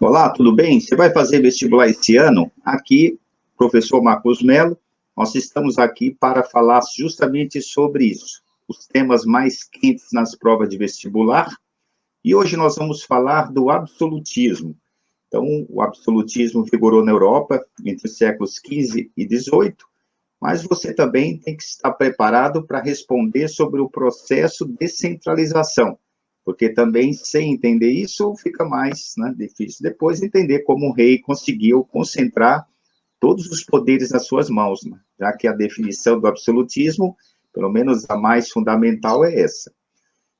Olá, tudo bem? Você vai fazer vestibular esse ano? Aqui, professor Marcos Mello, nós estamos aqui para falar justamente sobre isso, os temas mais quentes nas provas de vestibular, e hoje nós vamos falar do absolutismo. Então, o absolutismo vigorou na Europa entre os séculos XV e XVIII, mas você também tem que estar preparado para responder sobre o processo de centralização, porque também, sem entender isso, fica mais, né, difícil depois entender como o rei conseguiu concentrar todos os poderes nas suas mãos, né? Já que a definição do absolutismo, pelo menos a mais fundamental, é essa.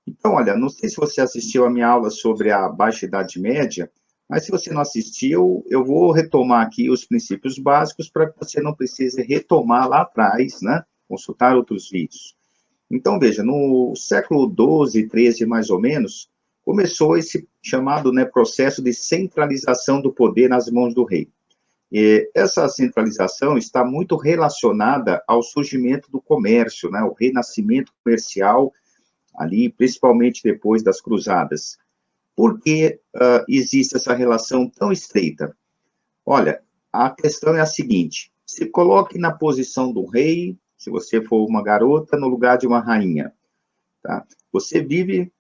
Então, olha, não sei se você assistiu a minha aula sobre a Baixa Idade Média, mas se você não assistiu, eu vou retomar aqui os princípios básicos para que você não precise retomar lá atrás, né? Consultar outros vídeos. Então, veja, no século XII, XIII, mais ou menos, começou esse chamado, né, processo de centralização do poder nas mãos do rei. E essa centralização está muito relacionada ao surgimento do comércio, né, o renascimento comercial, ali, principalmente depois das cruzadas. Por que existe essa relação tão estreita? Olha, a questão é a seguinte: se coloque na posição do rei, se você for uma garota, no lugar de uma rainha. Tá? Você vive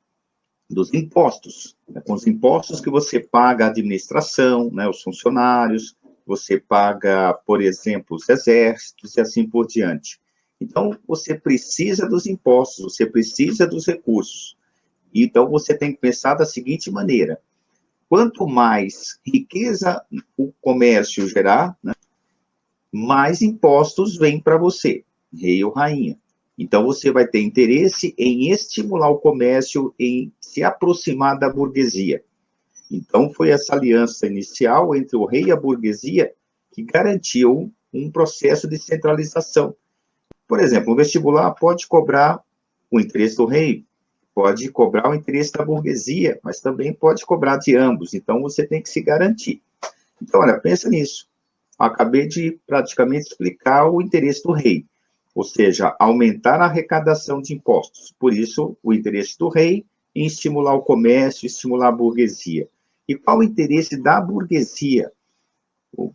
dos impostos, né? Com os impostos que você paga à administração, né, os funcionários, você paga, por exemplo, os exércitos e assim por diante. Então, você precisa dos impostos, você precisa dos recursos. Então, você tem que pensar da seguinte maneira: quanto mais riqueza o comércio gerar, né, mais impostos vêm para você, rei ou rainha. Então, você vai ter interesse em estimular o comércio, em se aproximar da burguesia. Então, foi essa aliança inicial entre o rei e a burguesia que garantiu um processo de centralização. Por exemplo, o vestibular pode cobrar o interesse do rei, pode cobrar o interesse da burguesia, mas também pode cobrar de ambos. Então, você tem que se garantir. Então, olha, pensa nisso. Acabei de praticamente explicar o interesse do rei, ou seja, aumentar a arrecadação de impostos. Por isso, o interesse do rei em estimular o comércio, estimular a burguesia. E qual o interesse da burguesia?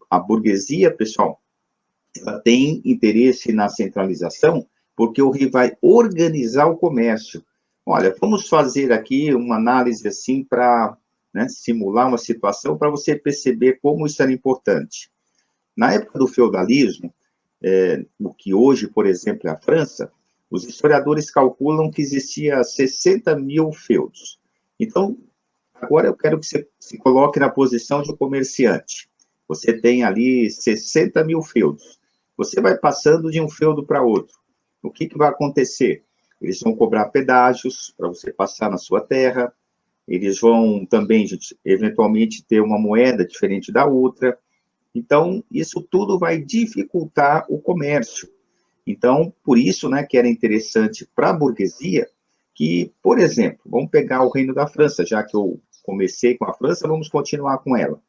A burguesia, pessoal, ela tem interesse na centralização porque o rei vai organizar o comércio. Olha, vamos fazer aqui uma análise assim para, né, simular uma situação para você perceber como isso era importante. Na época do feudalismo, o que hoje, por exemplo, é a França, os historiadores calculam que existia 60 mil feudos. Então, agora eu quero que você se coloque na posição de um comerciante. Você tem ali 60 mil feudos. Você vai passando de um feudo para outro. O que vai acontecer? Eles vão cobrar pedágios para você passar na sua terra. Eles vão também, eventualmente, ter uma moeda diferente da outra. Então, isso tudo vai dificultar o comércio. Então, por isso, né, que era interessante para a burguesia que, por exemplo, vamos pegar o Reino da França, já que eu comecei com a França, vamos continuar com ela.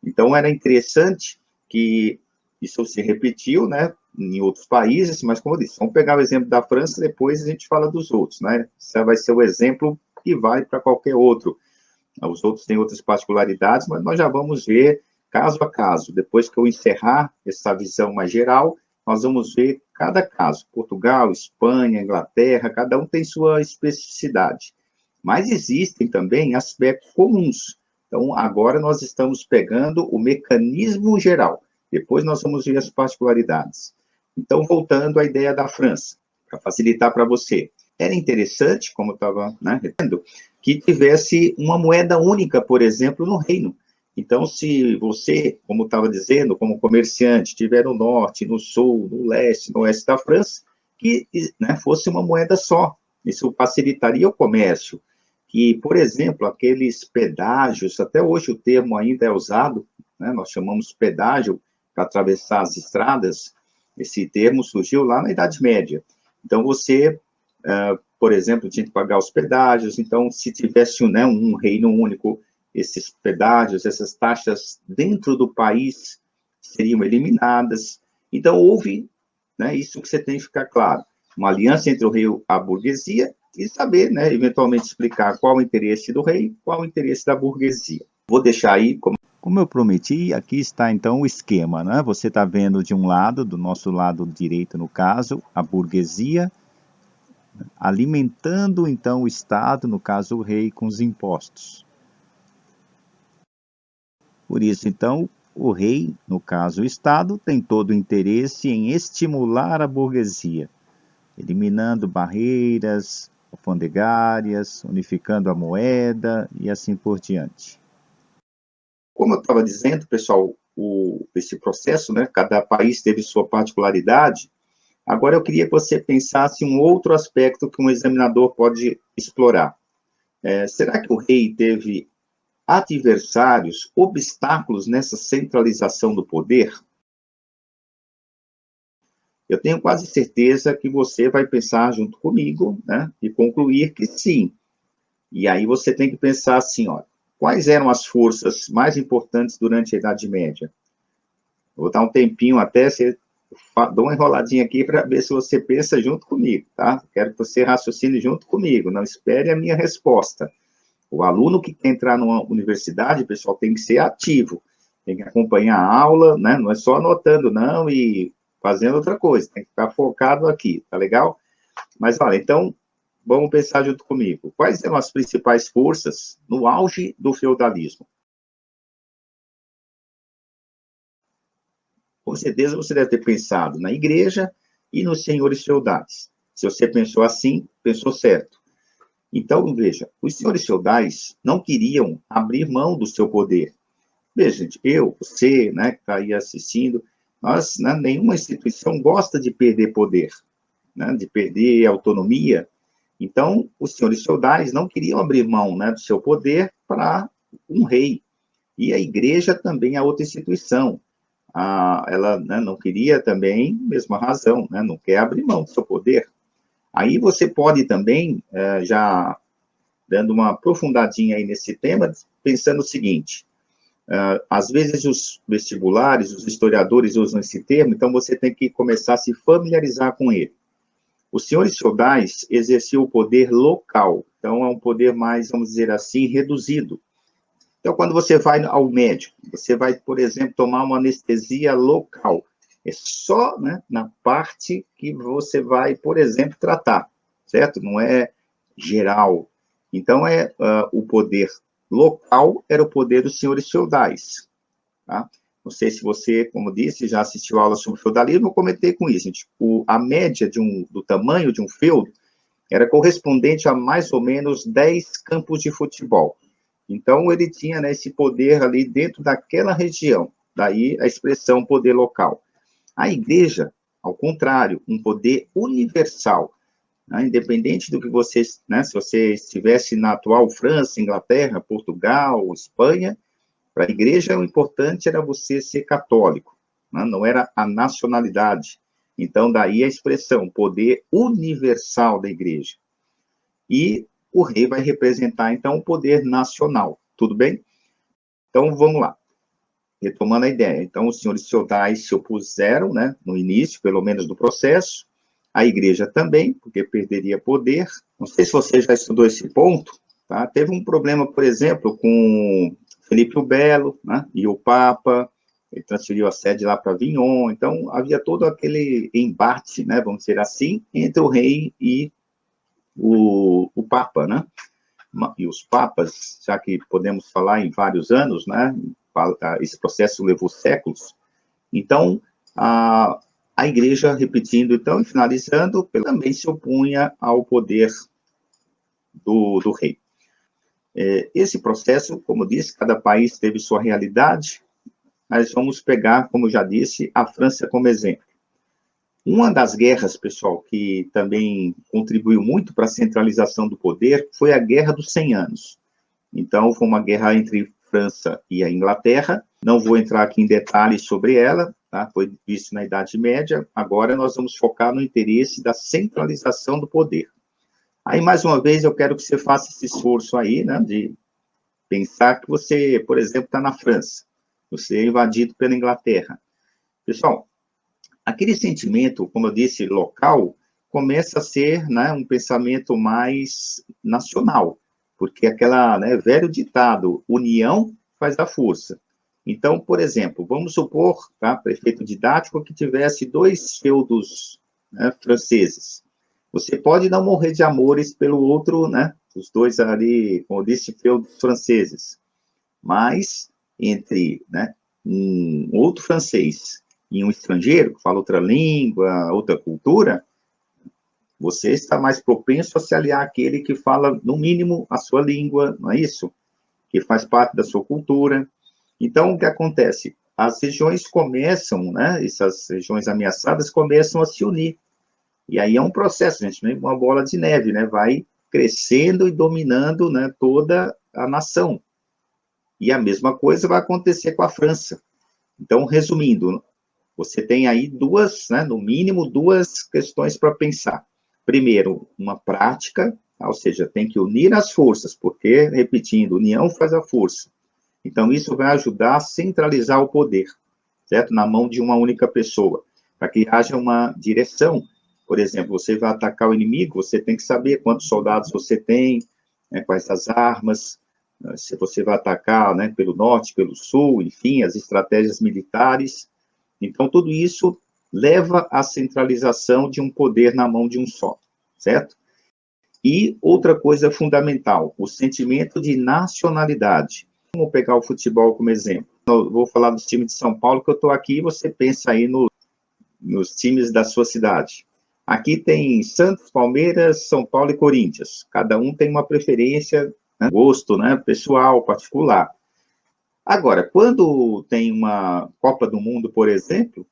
Então, era interessante que isso se repetiu, né, em outros países, mas, como eu disse, vamos pegar o exemplo da França, depois a gente fala dos outros, né? Isso vai ser o exemplo que vai para qualquer outro. Os outros têm outras particularidades, mas nós já vamos ver caso a caso. Depois que eu encerrar essa visão mais geral, nós vamos ver cada caso. Portugal, Espanha, Inglaterra, cada um tem sua especificidade. Mas existem também aspectos comuns. Então, agora nós estamos pegando o mecanismo geral. Depois nós vamos ver as particularidades. Então, voltando à ideia da França, para facilitar para você. Era interessante, como eu estava, né, que tivesse uma moeda única, por exemplo, no reino. Então, se você, como estava dizendo, como comerciante, estiver no norte, no sul, no leste, no oeste da França, que, né, fosse uma moeda só. Isso facilitaria o comércio. Que, por exemplo, aqueles pedágios, até hoje o termo ainda é usado, né, nós chamamos pedágio para atravessar as estradas. Esse termo surgiu lá na Idade Média. Então, você, por exemplo, tinha que pagar os pedágios. Então, se tivesse, né, um reino único, esses pedágios, essas taxas dentro do país seriam eliminadas. Então, houve, né, isso que você tem que ficar claro, uma aliança entre o rei e a burguesia e saber, né, eventualmente explicar qual o interesse do rei, qual o interesse da burguesia. Vou deixar aí, como eu prometi, aqui está então o esquema, né? Você está vendo de um lado, do nosso lado direito no caso, a burguesia, alimentando então o Estado, no caso o rei, com os impostos. Por isso, então, o rei, no caso o Estado, tem todo o interesse em estimular a burguesia, eliminando barreiras alfandegárias, unificando a moeda e assim por diante. Como eu estava dizendo, pessoal, esse processo, né, cada país teve sua particularidade. Agora eu queria que você pensasse um outro aspecto que um examinador pode explorar. Será que o rei teve adversários, obstáculos nessa centralização do poder? Eu tenho quase certeza que você vai pensar junto comigo, né, e concluir que sim. E aí você tem que pensar assim, ó, quais eram as forças mais importantes durante a Idade Média? Vou dar um tempinho até, você dou uma enroladinha aqui para ver se você pensa junto comigo, tá? Quero que você raciocine junto comigo, não espere a minha resposta. O aluno que quer entrar numa universidade, pessoal, tem que ser ativo, tem que acompanhar a aula, né? Não é só anotando, não, e fazendo outra coisa, tem que ficar focado aqui, tá legal? Mas, olha, então, vamos pensar junto comigo. Quais eram as principais forças no auge do feudalismo? Com certeza você deve ter pensado na igreja e nos senhores feudais. Se você pensou assim, pensou certo. Então, veja, os senhores feudais não queriam abrir mão do seu poder. Veja, gente, eu, você, né, que está aí assistindo, nós, né, nenhuma instituição gosta de perder poder, né, de perder autonomia. Então, os senhores feudais não queriam abrir mão, né, do seu poder para um rei. E a igreja também é outra instituição. Ela, né, não queria também, mesma razão, né, não quer abrir mão do seu poder. Aí você pode também, já dando uma aprofundadinha aí nesse tema, pensando o seguinte, às vezes os vestibulares, os historiadores usam esse termo, então você tem que começar a se familiarizar com ele. Os senhores feudais exerciam o poder local, então é um poder mais, vamos dizer assim, reduzido. Então, quando você vai ao médico, você vai, por exemplo, tomar uma anestesia local. É só, né, na parte que você vai, por exemplo, tratar, certo? Não é geral. Então, o poder local era o poder dos senhores feudais. Tá? Não sei se você, como disse, já assistiu aula sobre feudalismo, eu comentei com isso. Tipo, a média do tamanho de um feudo era correspondente a mais ou menos 10 campos de futebol. Então, ele tinha, né, esse poder ali dentro daquela região, daí a expressão poder local. A igreja, ao contrário, um poder universal, né, independente do que você, né, se você estivesse na atual França, Inglaterra, Portugal, Espanha, para a igreja o importante era você ser católico, né, não era a nacionalidade. Então, daí a expressão poder universal da igreja. E o rei vai representar, então, o poder nacional, tudo bem? Então, vamos lá. Retomando a ideia. Então, os senhores feudais se opuseram, né, no início, pelo menos do processo, a igreja também, porque perderia poder. Não sei se você já estudou esse ponto, tá? Teve um problema, por exemplo, com Felipe o Belo, né, e o Papa, ele transferiu a sede lá para Avignon, então havia todo aquele embate, né, vamos dizer assim, entre o rei e o Papa, né? E os papas, já que podemos falar em vários anos, né? Esse processo levou séculos. Então, a igreja, repetindo, então, e finalizando, também se opunha ao poder do rei. Esse processo, como disse, cada país teve sua realidade. Nós vamos pegar, como já disse, a França como exemplo. Uma das guerras, pessoal, que também contribuiu muito para a centralização do poder foi a Guerra dos 100 Anos. Então, foi uma guerra entre França e a Inglaterra. Não vou entrar aqui em detalhes sobre ela, tá? Foi visto na Idade Média. Agora nós vamos focar no interesse da centralização do poder. Aí, mais uma vez, eu quero que você faça esse esforço aí, né, de pensar que você, por exemplo, está na França. Você é invadido pela Inglaterra. Pessoal, aquele sentimento, como eu disse, local, começa a ser, né, um pensamento mais nacional, porque aquela, né, velho ditado, união faz a força. Então, por exemplo, vamos supor, tá, para efeito didático, que tivesse dois feudos, né, franceses. Você pode não morrer de amores pelo outro, né, os dois ali, como eu disse, feudos franceses, mas entre, né, um outro francês e um estrangeiro que fala outra língua, outra cultura, você está mais propenso a se aliar àquele que fala, no mínimo, a sua língua, não é isso? Que faz parte da sua cultura. Então, o que acontece? As regiões começam, né, essas regiões ameaçadas começam a se unir. E aí é um processo, gente, uma bola de neve, né, vai crescendo e dominando, né, toda a nação. E a mesma coisa vai acontecer com a França. Então, resumindo, você tem aí duas, né, no mínimo, duas questões para pensar. Primeiro, uma prática, ou seja, tem que unir as forças, porque, repetindo, união faz a força. Então, isso vai ajudar a centralizar o poder, certo? Na mão de uma única pessoa, para que haja uma direção. Por exemplo, você vai atacar o inimigo, você tem que saber quantos soldados você tem, né, quais as armas, se você vai atacar, né, pelo norte, pelo sul, enfim, as estratégias militares. Então, tudo isso leva à centralização de um poder na mão de um só, certo? E outra coisa fundamental, o sentimento de nacionalidade. Vamos pegar o futebol como exemplo. Eu vou falar dos times de São Paulo, que eu estou aqui, e você pensa aí nos times da sua cidade. Aqui tem Santos, Palmeiras, São Paulo e Corinthians. Cada um tem uma preferência, né, gosto, né, pessoal, particular. Agora, quando tem uma Copa do Mundo, por exemplo,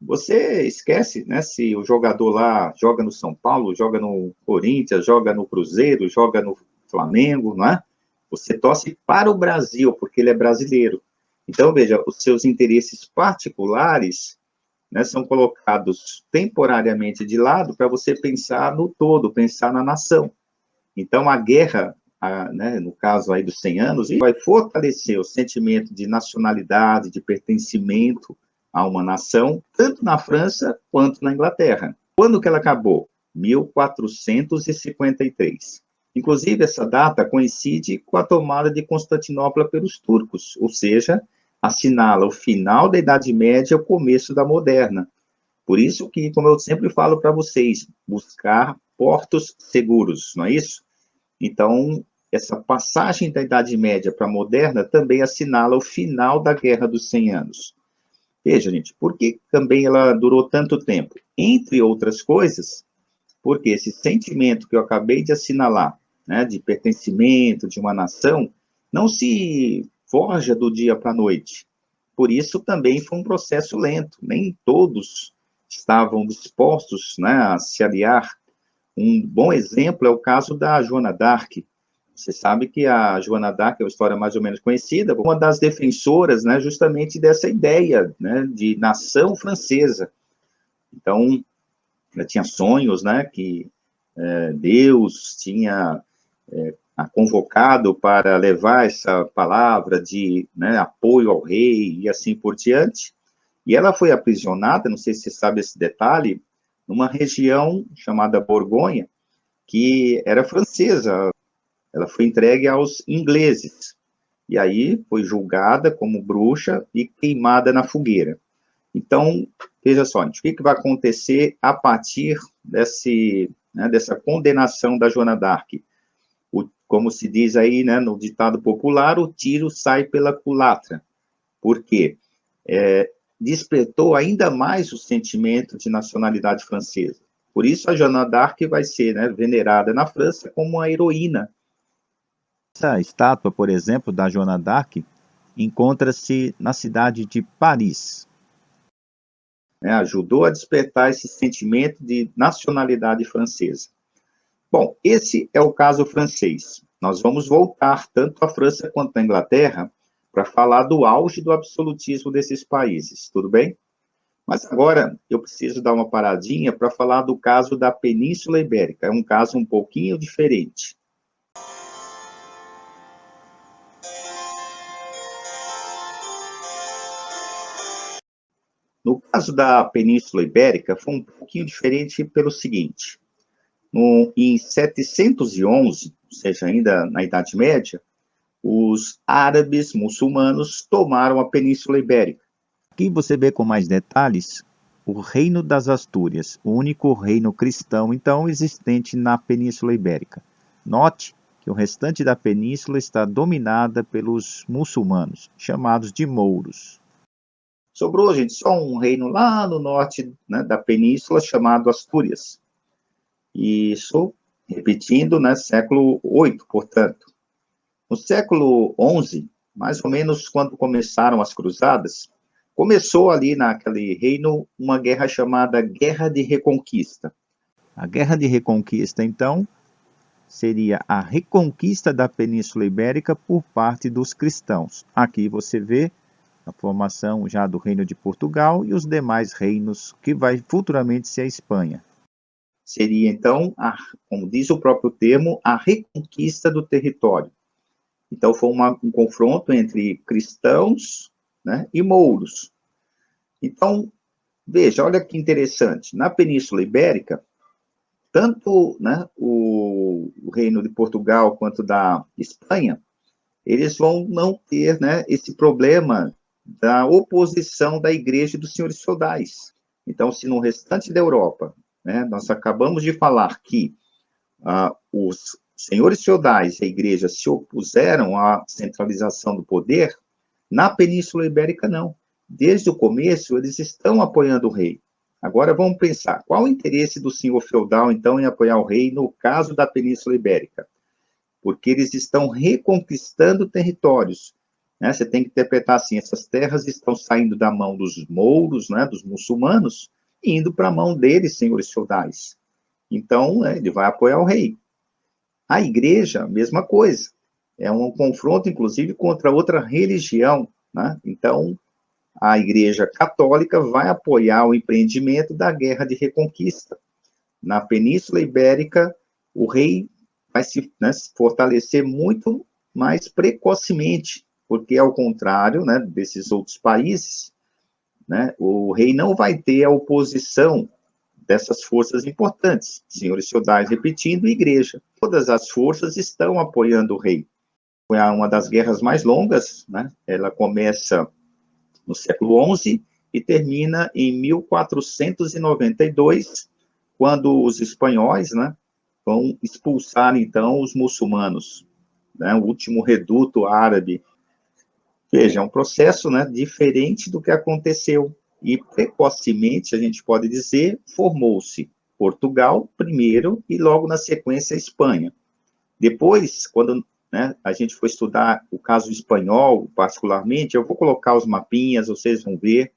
você esquece, né, se o jogador lá joga no São Paulo, joga no Corinthians, joga no Cruzeiro, joga no Flamengo, não é? Você torce para o Brasil, porque ele é brasileiro. Então, veja, os seus interesses particulares, né, são colocados temporariamente de lado para você pensar no todo, pensar na nação. Então, a guerra, né, no caso aí dos 100 anos, vai fortalecer o sentimento de nacionalidade, de pertencimento a uma nação, tanto na França quanto na Inglaterra. Quando que ela acabou? 1453. Inclusive, essa data coincide com a tomada de Constantinopla pelos turcos, ou seja, assinala o final da Idade Média e o começo da Moderna. Por isso que, como eu sempre falo para vocês, buscar portos seguros, não é isso? Então, essa passagem da Idade Média para a Moderna também assinala o final da Guerra dos 100 Anos. Veja, gente, por que também ela durou tanto tempo? Entre outras coisas, porque esse sentimento que eu acabei de assinalar, né, de pertencimento de uma nação, não se forja do dia para a noite. Por isso também foi um processo lento. Nem todos estavam dispostos, né, a se aliar. Um bom exemplo é o caso da Joana d'Arc. Você sabe que a Joana d'Arc é uma história mais ou menos conhecida, uma das defensoras, né, justamente dessa ideia, né, de nação francesa. Então, ela tinha sonhos, né, que Deus tinha a convocado para levar essa palavra de, né, apoio ao rei e assim por diante. E ela foi aprisionada, não sei se você sabe esse detalhe, numa região chamada Borgonha, que era francesa. Ela foi entregue aos ingleses. E aí foi julgada como bruxa e queimada na fogueira. Então, veja só, o que vai acontecer a partir dessa condenação da Joana d'Arc? Como se diz aí, né, no ditado popular, o tiro sai pela culatra. Por quê? Despertou ainda mais o sentimento de nacionalidade francesa. Por isso, a Joana d'Arc vai ser, né, venerada na França como uma heroína. Essa estátua, por exemplo, da Joana d'Arc, encontra-se na cidade de Paris. Ajudou a despertar esse sentimento de nacionalidade francesa. Bom, esse é o caso francês. Nós vamos voltar tanto à França quanto à Inglaterra para falar do auge do absolutismo desses países, tudo bem? Mas agora eu preciso dar uma paradinha para falar do caso da Península Ibérica. É um caso um pouquinho diferente. No caso da Península Ibérica, foi um pouquinho diferente pelo seguinte. Em 711, ou seja, ainda na Idade Média, os árabes muçulmanos tomaram a Península Ibérica. Aqui você vê com mais detalhes o Reino das Astúrias, o único reino cristão, então, existente na Península Ibérica. Note que o restante da península está dominada pelos muçulmanos, chamados de mouros. Sobrou, gente, só um reino lá no norte, né, da península, chamado Astúrias. Isso, repetindo, né, século VIII, portanto. No século XI, mais ou menos quando começaram as cruzadas, começou ali naquele reino uma guerra chamada Guerra de Reconquista. A Guerra de Reconquista, então, seria a reconquista da Península Ibérica por parte dos cristãos. Aqui você vê a formação já do Reino de Portugal e os demais reinos que vai futuramente ser a Espanha. Seria, então, como diz o próprio termo, a reconquista do território. Então, foi um confronto entre cristãos, né, e mouros. Então, veja, olha que interessante. Na Península Ibérica, tanto, né, o Reino de Portugal quanto da Espanha, eles vão não ter, né, esse problema da oposição da Igreja e dos senhores feudais. Então, se no restante da Europa, né, nós acabamos de falar que os senhores feudais e a Igreja se opuseram à centralização do poder, na Península Ibérica não. Desde o começo, eles estão apoiando o rei. Agora vamos pensar, qual o interesse do senhor feudal, então, em apoiar o rei no caso da Península Ibérica? Porque eles estão reconquistando territórios. Né? Você tem que interpretar assim, essas terras estão saindo da mão dos mouros, né, dos muçulmanos, e indo para a mão deles, senhores feudais. Então, né, ele vai apoiar o rei. A igreja, mesma coisa. É um confronto, inclusive, contra outra religião. Né? Então, a Igreja Católica vai apoiar o empreendimento da Guerra de Reconquista. Na Península Ibérica, o rei vai se, né, se fortalecer muito mais precocemente, porque, ao contrário, né, desses outros países, né, o rei não vai ter a oposição dessas forças importantes, senhores feudais repetindo, e igreja. Todas as forças estão apoiando o rei. Foi uma das guerras mais longas, né? Ela começa no século XI e termina em 1492, quando os espanhóis, né, vão expulsar, então, os muçulmanos, né, o último reduto árabe. Veja, é um processo, né, diferente do que aconteceu. E, precocemente, a gente pode dizer, formou-se Portugal primeiro e, logo na sequência, a Espanha. Depois, quando, né, a gente for estudar o caso espanhol, particularmente, eu vou colocar os mapinhas, vocês vão ver,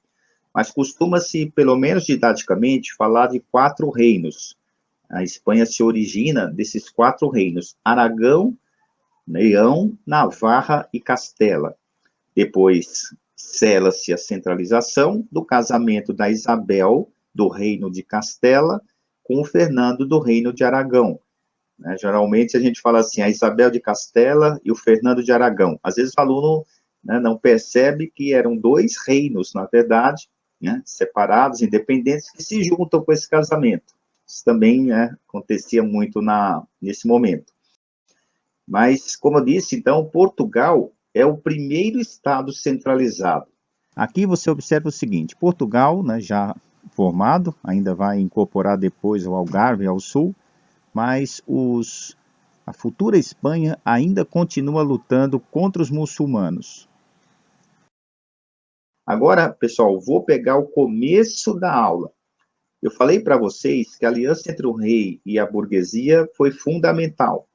mas costuma-se, pelo menos didaticamente, falar de 4 reinos. A Espanha se origina desses 4 reinos: Aragão, Leão, Navarra e Castela. Depois, sela-se a centralização do casamento da Isabel, do reino de Castela, com o Fernando, do reino de Aragão. Né? Geralmente, a gente fala assim, a Isabel de Castela e o Fernando de Aragão. Às vezes, o aluno, né, não percebe que eram 2 reinos, na verdade, né, separados, independentes, que se juntam com esse casamento. Isso também, né, acontecia muito nesse momento. Mas, como eu disse, então, Portugal é o primeiro estado centralizado. Aqui você observa o seguinte, Portugal, né, já formado, ainda vai incorporar depois o Algarve ao sul, mas a futura Espanha ainda continua lutando contra os muçulmanos. Agora, pessoal, vou pegar o começo da aula. Eu falei para vocês que a aliança entre o rei e a burguesia foi fundamental.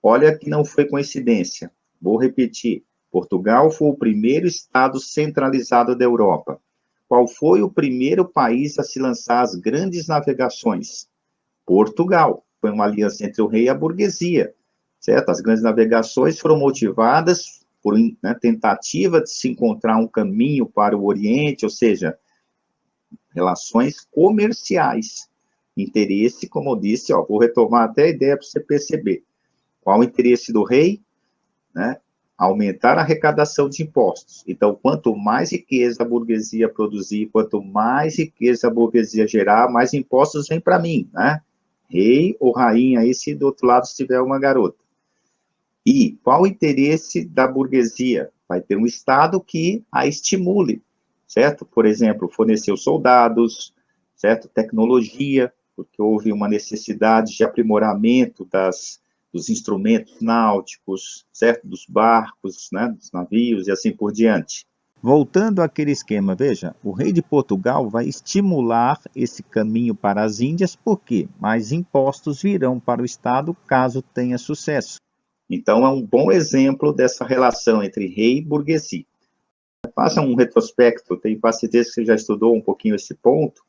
Olha que não foi coincidência. Vou repetir. Portugal foi o primeiro estado centralizado da Europa. Qual foi o primeiro país a se lançar às grandes navegações? Portugal. Foi uma aliança entre o rei e a burguesia, certo? As grandes navegações foram motivadas por, né, tentativa de se encontrar um caminho para o Oriente, ou seja, relações comerciais. Interesse, como eu disse, ó, vou retomar até a ideia para você perceber. Qual o interesse do rei? Né? Aumentar a arrecadação de impostos. Então, quanto mais riqueza a burguesia produzir, quanto mais riqueza a burguesia gerar, mais impostos vem para mim, né? Rei ou rainha, aí se do outro lado estiver uma garota. E qual o interesse da burguesia? Vai ter um Estado que a estimule, certo? Por exemplo, forneceu soldados, certo? Tecnologia, porque houve uma necessidade de aprimoramento dos instrumentos náuticos, certo? Dos barcos, né? Dos navios e assim por diante. Voltando àquele esquema, veja, o rei de Portugal vai estimular esse caminho para as Índias, porque mais impostos virão para o Estado caso tenha sucesso. Então, é um bom exemplo dessa relação entre rei e burguesia. Faça um retrospecto, tenho quase certeza que você já estudou um pouquinho esse ponto,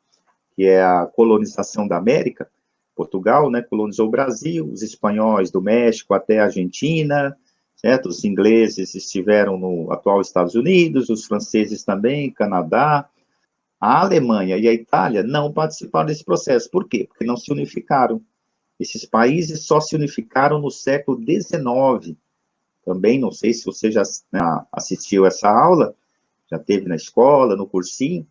que é a colonização da América. Portugal, né, colonizou o Brasil, os espanhóis do México até a Argentina, certo? Os ingleses estiveram no atual Estados Unidos, os franceses também, Canadá. A Alemanha e a Itália não participaram desse processo. Por quê? Porque não se unificaram. Esses países só se unificaram no século XIX. Também, não sei se você já, né, assistiu essa aula, já teve na escola, no cursinho,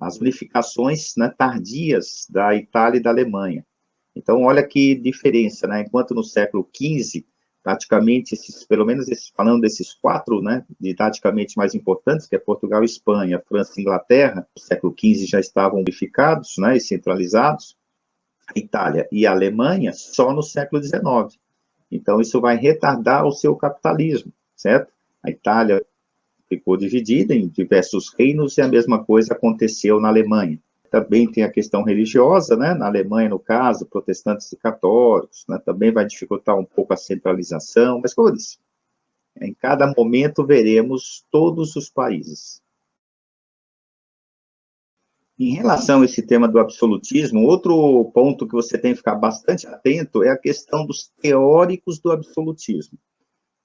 as unificações, né, tardias da Itália e da Alemanha. Então, olha que diferença, né? Enquanto no século XV, praticamente, pelo menos falando desses quatro, né, didaticamente mais importantes, que é Portugal, Espanha, França e Inglaterra, no século XV já estavam unificados, né, e centralizados, a Itália e a Alemanha só no século XIX. Então, isso vai retardar o seu capitalismo, certo? A Itália ficou dividida em diversos reinos e a mesma coisa aconteceu na Alemanha. Também tem a questão religiosa, né? Na Alemanha, no caso, protestantes e católicos, né? Também vai dificultar um pouco a centralização, mas como eu disse, em cada momento veremos todos os países. Em relação a esse tema do absolutismo, outro ponto que você tem que ficar bastante atento é a questão dos teóricos do absolutismo.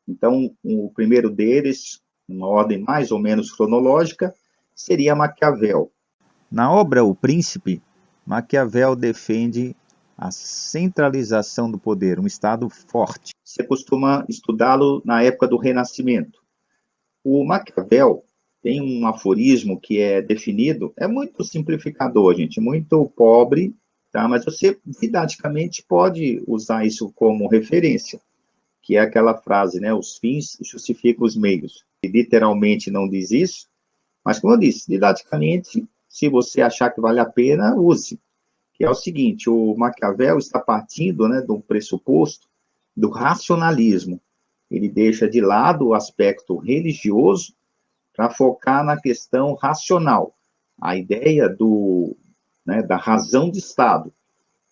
Então, o primeiro deles, uma ordem mais ou menos cronológica, seria Maquiavel. Na obra O Príncipe, Maquiavel defende a centralização do poder, um Estado forte. Você costuma estudá-lo na época do Renascimento. O Maquiavel tem um aforismo que é definido, é muito simplificador, gente, muito pobre, tá? Mas você didaticamente pode usar isso como referência, que é aquela frase, né? Os fins justificam os meios. E literalmente não diz isso, mas como eu disse, didaticamente, se você achar que vale a pena, use. Que é o seguinte, o Maquiavel está partindo, né, do pressuposto do racionalismo. Ele deixa de lado o aspecto religioso para focar na questão racional, a ideia né, da razão de Estado.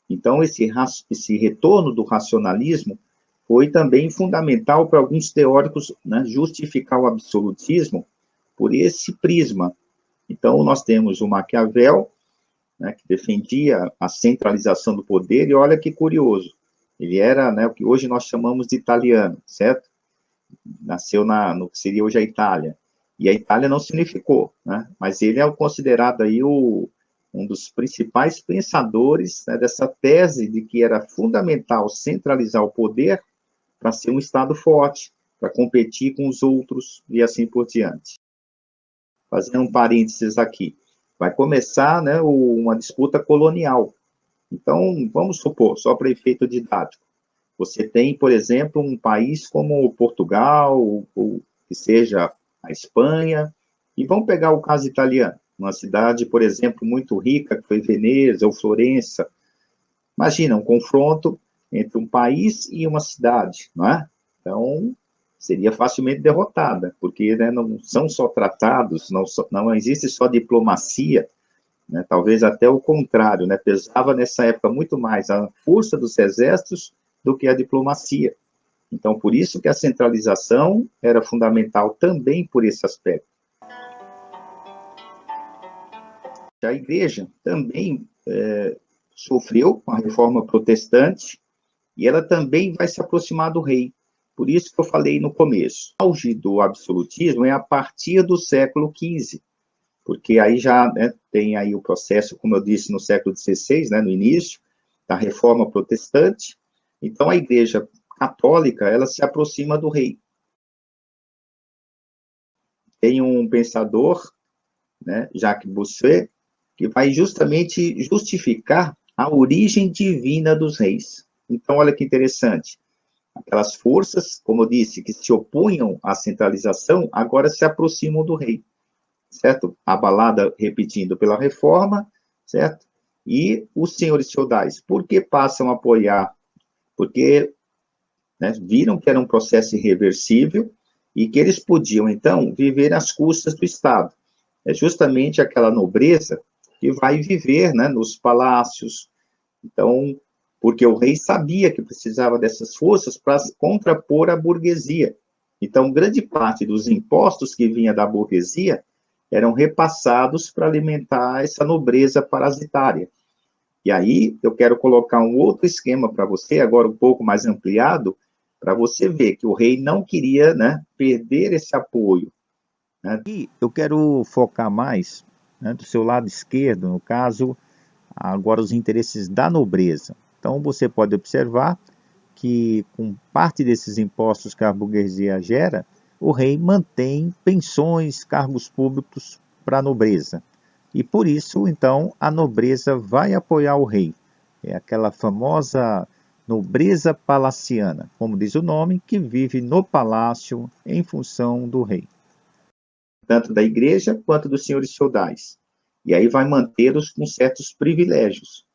Então, esse retorno do racionalismo foi também fundamental para alguns teóricos, né, justificar o absolutismo por esse prisma. Então, nós temos o Maquiavel, né, que defendia a centralização do poder, e olha que curioso, ele era, né, o que hoje nós chamamos de italiano, certo? Nasceu no que seria hoje a Itália, e a Itália não se unificou, né, mas ele é considerado aí um dos principais pensadores, né, dessa tese de que era fundamental centralizar o poder para ser um Estado forte, para competir com os outros e assim por diante. Fazendo um parênteses aqui, vai começar, né, uma disputa colonial. Então, vamos supor, só para efeito didático, você tem, por exemplo, um país como Portugal, ou que seja a Espanha, e vamos pegar o caso italiano, uma cidade, por exemplo, muito rica, que foi Veneza ou Florença. Imagina um confronto entre um país e uma cidade, não é? Então, seria facilmente derrotada, porque, né, não são só tratados, não existe só diplomacia, né, talvez até o contrário, né, pesava nessa época muito mais a força dos exércitos do que a diplomacia. Então, por isso que a centralização era fundamental também por esse aspecto. A igreja também sofreu com a reforma protestante e ela também vai se aproximar do rei. Por isso que eu falei no começo. O auge do absolutismo é a partir do século XV, porque aí já, né, tem aí o processo, como eu disse, no século XVI, né, no início, da reforma protestante. Então, a igreja católica, ela se aproxima do rei. Tem um pensador, né, Jacques Bossuet, que vai justamente justificar a origem divina dos reis. Então, olha que interessante. Aquelas forças, como eu disse, que se opunham à centralização, agora se aproximam do rei, certo? Abalada, repetindo, pela reforma, certo? E os senhores feudais, por que passam a apoiar? Porque, né, viram que era um processo irreversível e que eles podiam, então, viver às custas do Estado. É justamente aquela nobreza que vai viver, né, nos palácios. Então, porque o rei sabia que precisava dessas forças para contrapor a burguesia. Então, grande parte dos impostos que vinha da burguesia eram repassados para alimentar essa nobreza parasitária. E aí, eu quero colocar um outro esquema para você, agora um pouco mais ampliado, para você ver que o rei não queria, né, perder esse apoio. Né? E eu quero focar mais, né, do seu lado esquerdo, no caso, agora os interesses da nobreza. Então, você pode observar que, com parte desses impostos que a burguesia gera, o rei mantém pensões, cargos públicos para a nobreza. E por isso, então, a nobreza vai apoiar o rei. É aquela famosa nobreza palaciana, como diz o nome, que vive no palácio em função do rei. Tanto da igreja quanto dos senhores feudais. E aí vai mantê-los com certos privilégios.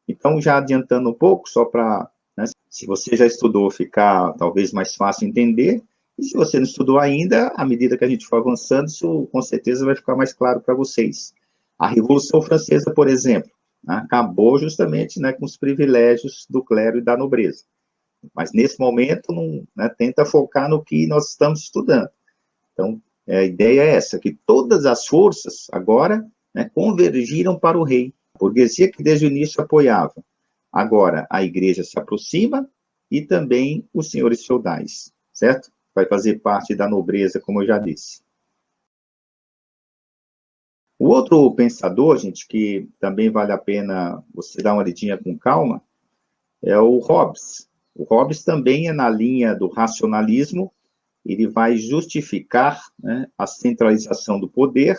Então, já adiantando um pouco, só para, né, se você já estudou, ficar talvez mais fácil entender, e se você não estudou ainda, à medida que a gente for avançando, isso com certeza vai ficar mais claro para vocês. A Revolução Francesa, por exemplo, né, acabou justamente, né, com os privilégios do clero e da nobreza. Mas nesse momento, não, né, tenta focar no que nós estamos estudando. Então, a ideia é essa, que todas as forças agora, né, convergiram para o rei. A burguesia que desde o início apoiava. Agora, a igreja se aproxima e também os senhores feudais, certo? Vai fazer parte da nobreza, como eu já disse. O outro pensador, gente, que também vale a pena você dar uma olhadinha com calma, é o Hobbes. O Hobbes também é na linha do racionalismo. Ele vai justificar, né, a centralização do poder.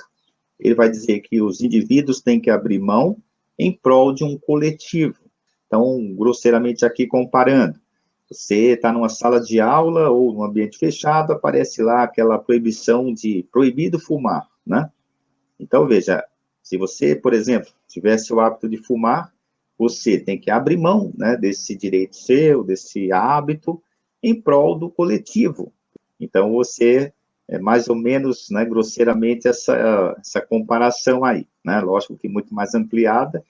Ele vai dizer que os indivíduos têm que abrir mão em prol de um coletivo. Então, grosseiramente aqui comparando, você está numa sala de aula ou num ambiente fechado, aparece lá aquela proibição de proibido fumar, né? Então, veja, se você, por exemplo, tivesse o hábito de fumar, você tem que abrir mão, né, desse direito seu, desse hábito, em prol do coletivo. Então, você, mais ou menos, né, grosseiramente, essa comparação aí, né? Lógico que muito mais ampliada,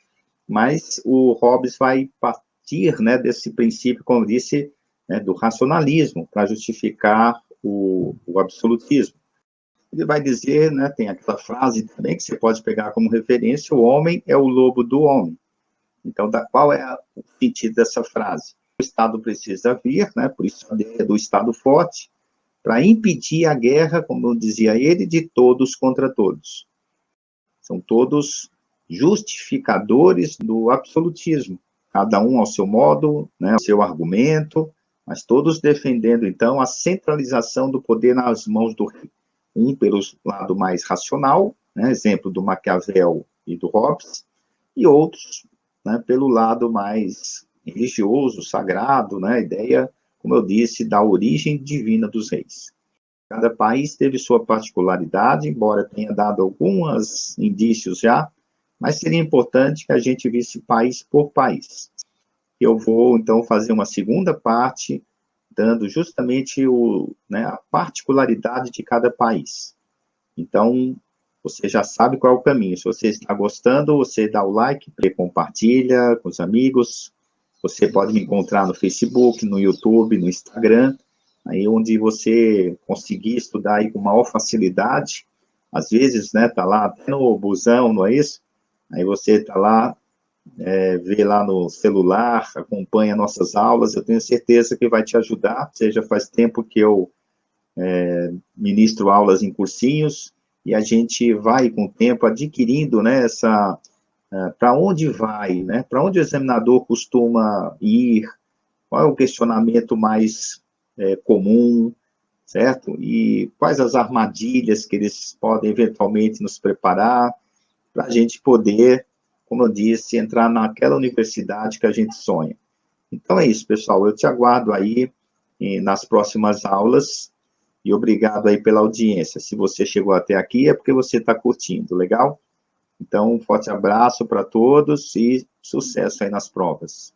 mas o Hobbes vai partir, né, desse princípio, como eu disse, né, do racionalismo, para justificar o absolutismo. Ele vai dizer, né, tem aquela frase também que você pode pegar como referência, o homem é o lobo do homem. Então, qual é o sentido dessa frase? O Estado precisa vir, né, por isso a ideia do Estado forte, para impedir a guerra, como dizia ele, de todos contra todos. São todos justificadores do absolutismo, cada um ao seu modo, né, ao seu argumento, mas todos defendendo, então, a centralização do poder nas mãos do rei. Um pelo lado mais racional, né, exemplo do Maquiavel e do Hobbes, e outros, né, pelo lado mais religioso, sagrado, né, a ideia, como eu disse, da origem divina dos reis. Cada país teve sua particularidade, embora tenha dado alguns indícios já, mas seria importante que a gente visse país por país. Eu vou, então, fazer uma segunda parte, dando justamente né, a particularidade de cada país. Então, você já sabe qual é o caminho. Se você está gostando, você dá o like, compartilha com os amigos. Você pode me encontrar no Facebook, no YouTube, no Instagram, aí onde você conseguir estudar aí com maior facilidade. Às vezes, né, tá lá até no busão, não é isso? Aí você tá lá, vê lá no celular, acompanha nossas aulas, eu tenho certeza que vai te ajudar. Já faz tempo que eu ministro aulas em cursinhos, e a gente vai, com o tempo, adquirindo, né, para onde vai, né, para onde o examinador costuma ir, qual é o questionamento mais comum, certo? E quais as armadilhas que eles podem eventualmente nos preparar, para a gente poder, como eu disse, entrar naquela universidade que a gente sonha. Então é isso, pessoal, eu te aguardo aí nas próximas aulas, e obrigado aí pela audiência. Se você chegou até aqui, é porque você está curtindo, legal? Então, um forte abraço para todos e sucesso aí nas provas.